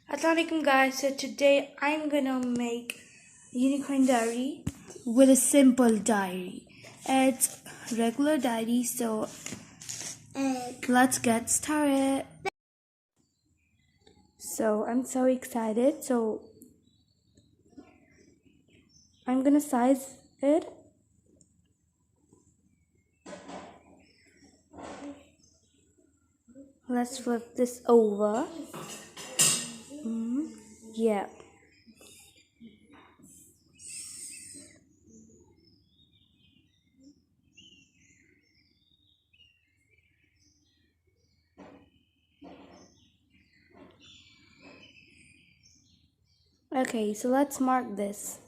Assalamualaikum guys, so today I'm gonna make unicorn diary with a simple diary. It's regular diary, so let's get started. So I'm so excited, so I'm gonna size it. Let's flip this over. Yeah. Okay, so let's mark this.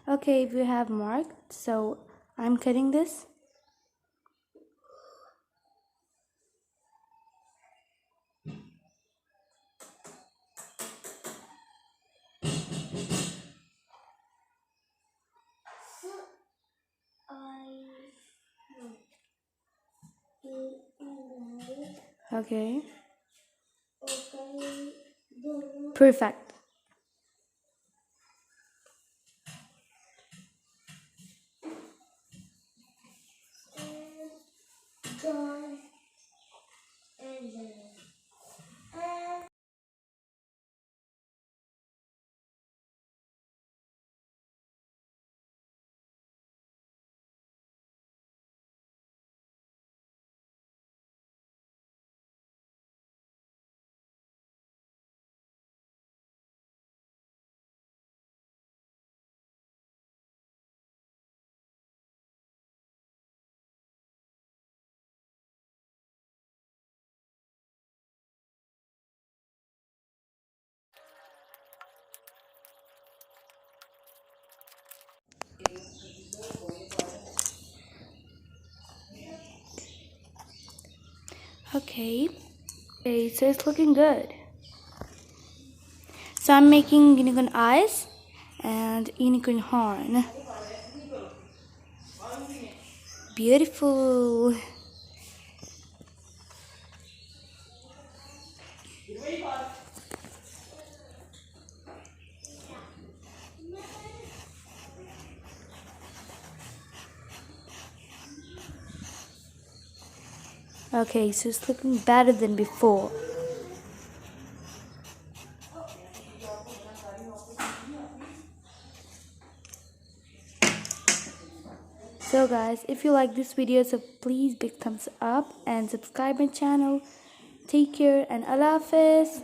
Okay, we have marked, so I'm cutting this. Okay. Perfect. Okay. Okay, so it's looking good. So I'm making unicorn eyes and unicorn horn. Beautiful. Okay, so it's looking better than before. So guys, if you like this video, so please big thumbs up and subscribe my channel. Take care and Allah Hafiz.